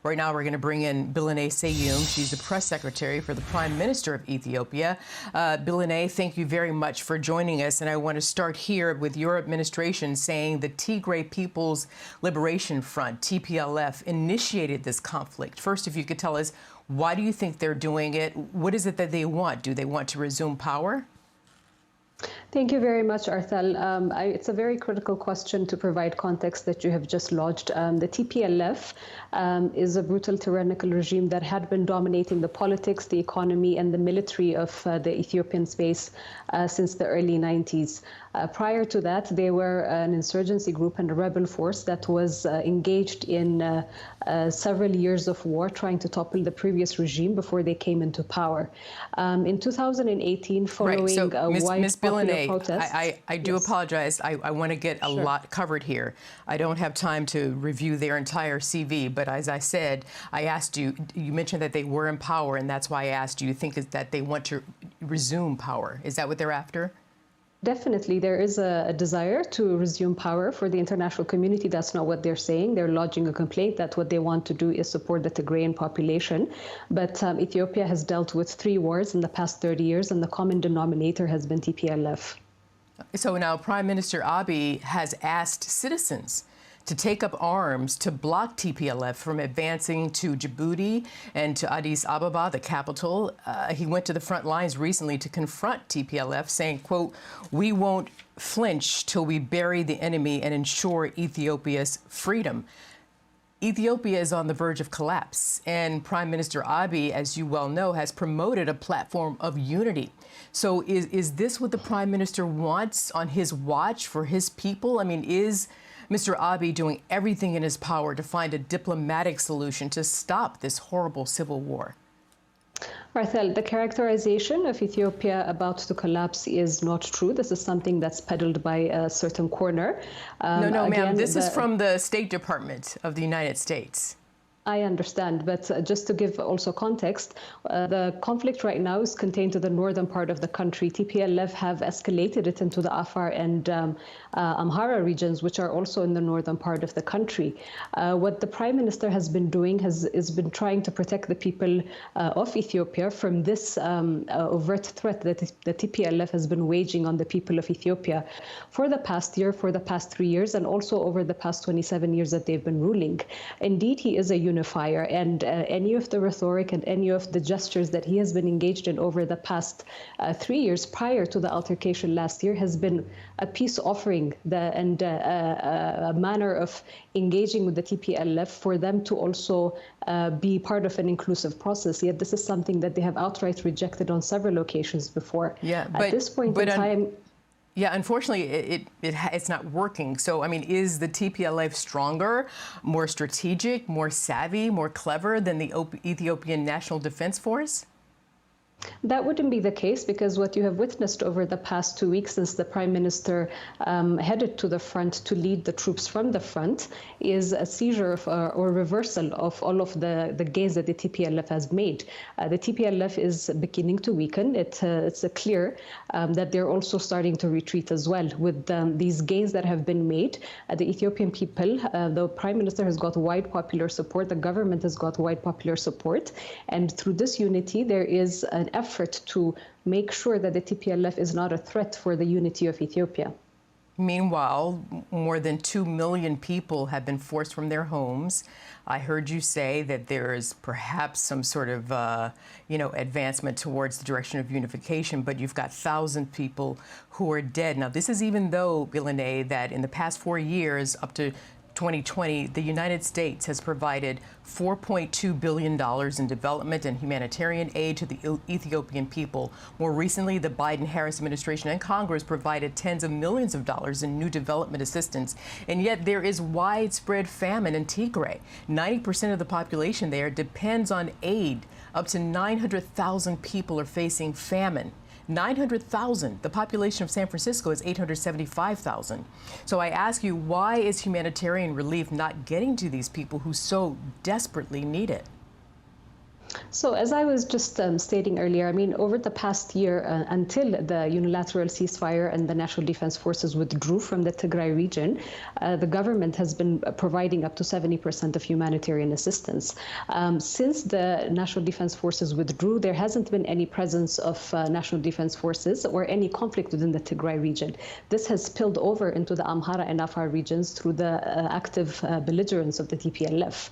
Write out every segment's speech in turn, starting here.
Right now, we're going to bring in Billene Seyoum. She's the press secretary for the Prime Minister of Ethiopia. Billene, thank you very much for joining us. And I want to start here with your administration saying the Tigray People's Liberation Front, TPLF, initiated this conflict. First, if you could tell us, why do you think they're doing it? What is it that they want? Do they want to resume power? Thank you very much, Arthel. It's a very critical question to provide context that you have just lodged. The TPLF is a brutal tyrannical regime that had been dominating the politics, the economy, and the military of the Ethiopian space since the early 90s. Prior to that, they were an insurgency group and a rebel force that was engaged in several years of war trying to topple the previous regime before they came into power. In 2018, following wide popular protests... I do apologize. I want to get a lot covered here. I don't have time to review their entire CV, but as I said, I asked you, you mentioned that they were in power, and that's why I asked, do you think that they want to resume power? Is that what they're after? Definitely, there is a desire to resume power for the international community. That's not what they're saying. They're lodging a complaint that what they want to do is support the Tigrayan population. But Ethiopia has dealt with 3 wars in the past 30 years, and the common denominator has been TPLF. So now Prime Minister Abiy has asked citizens to take up arms to block TPLF from advancing to Djibouti and to Addis Ababa, the capital. He went to the front lines recently to confront TPLF, saying, quote, "We won't flinch till we bury the enemy and ensure Ethiopia's freedom." Ethiopia is on the verge of collapse, and Prime Minister Abiy, as you well know, has promoted a platform of unity. So is this what the Prime Minister wants on his watch for his people? I mean, is Mr. Abiy doing everything in his power to find a diplomatic solution to stop this horrible civil war? Marthel, the characterization of Ethiopia about to collapse is not true. This is something that's peddled by a certain corner. No, ma'am. This is from the State Department of the United States. I understand, but just to give also context, the conflict right now is contained to the northern part of the country. TPLF have escalated it into the Afar and Amhara regions, which are also in the northern part of the country. What the Prime Minister has been doing has been trying to protect the people of Ethiopia from this overt threat that the TPLF has been waging on the people of Ethiopia for the past year, for the past 3 years, and also over the past 27 years that they've been ruling. Indeed, he is a unifier, and any of the rhetoric and any of the gestures that he has been engaged in over the past 3 years prior to the altercation last year has been a peace offering and a manner of engaging with the TPLF for them to also be part of an inclusive process. Yet this is something that they have outright rejected on several occasions before. Yeah, at this point in time. Yeah, unfortunately, it's not working. So, I mean, is the TPLF stronger, more strategic, more savvy, more clever than the Ethiopian National Defense Force? That wouldn't be the case, because what you have witnessed over the past 2 weeks since the Prime Minister headed to the front to lead the troops from the front is a seizure of, or reversal of all of the gains that the TPLF has made. The TPLF is beginning to weaken. It's clear that they're also starting to retreat as well. With these gains that have been made, the Ethiopian people, the Prime Minister has got wide popular support, the government has got wide popular support, and through this unity there is an effort to make sure that the TPLF is not a threat for the unity of Ethiopia. Meanwhile, more than 2 million people have been forced from their homes. I heard you say that there is perhaps some sort of, advancement towards the direction of unification, but you've got thousands of people who are dead. Now, this is even though, Billene, that in the past 4 years, up to 2020, the United States has provided $4.2 billion in development and humanitarian aid to the Ethiopian people. More recently, the Biden-Harris administration and Congress provided tens of millions of dollars in new development assistance. And yet there is widespread famine in Tigray. 90% of the population there depends on aid. Up to 900,000 people are facing famine. 900,000. The population of San Francisco is 875,000. So I ask you, why is humanitarian relief not getting to these people who so desperately need it? So as I was just stating earlier, I mean, over the past year, until the unilateral ceasefire and the National Defense Forces withdrew from the Tigray region, the government has been providing up to 70% of humanitarian assistance. Since the National Defense Forces withdrew, there hasn't been any presence of National Defense Forces or any conflict within the Tigray region. This has spilled over into the Amhara and Afar regions through the active belligerence of the TPLF.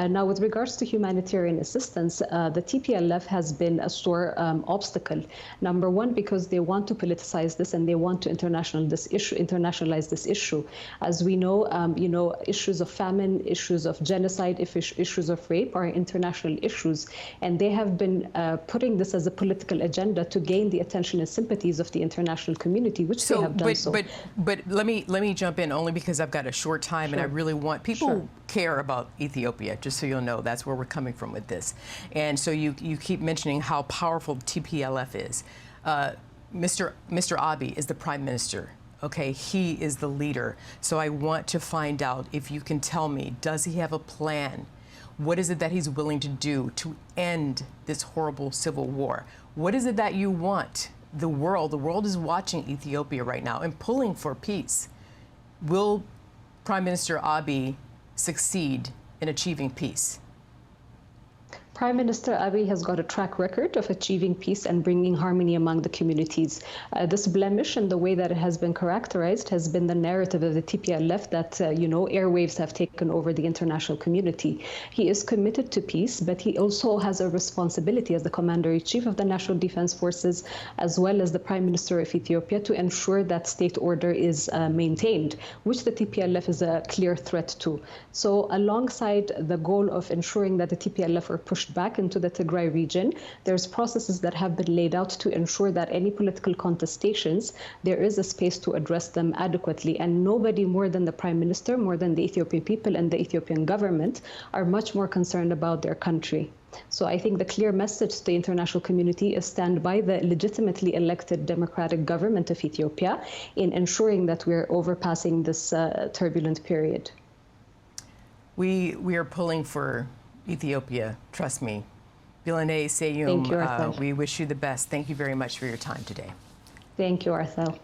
Now, with regards to humanitarian assistance, the TPLF has been a sore obstacle. Number one, because they want to politicize this and they want to internationalize this issue. As we know, issues of famine, issues of genocide, issues of rape are international issues, and they have been putting this as a political agenda to gain the attention and sympathies of the international community, which they have done so. But let me jump in only because I've got a short time, and I really want people care about Ethiopia, just so you'll know that's where we're coming from with this. And so you keep mentioning how powerful TPLF is. Mr. Abiy is the prime minister. Okay, he is the leader. So I want to find out if you can tell me, does he have a plan? What is it that he's willing to do to end this horrible civil war? What is it that you want? The world is watching Ethiopia right now and pulling for peace. Will Prime Minister Abiy succeed in achieving peace? Prime Minister Abiy has got a track record of achieving peace and bringing harmony among the communities. This blemish and the way that it has been characterized has been the narrative of the TPLF that, airwaves have taken over the international community. He is committed to peace, but he also has a responsibility as the Commander-in-Chief of the National Defense Forces, as well as the Prime Minister of Ethiopia, to ensure that state order is maintained, which the TPLF is a clear threat to. So alongside the goal of ensuring that the TPLF are pushed back into the Tigray region, there's processes that have been laid out to ensure that any political contestations, there is a space to address them adequately. And nobody more than the Prime Minister, more than the Ethiopian people and the Ethiopian government are much more concerned about their country. So I think the clear message to the international community is stand by the legitimately elected democratic government of Ethiopia in ensuring that we're overpassing this turbulent period. We are pulling for Ethiopia, trust me. Billene Seyoum, we wish you the best. Thank you very much for your time today. Thank you, Arthel.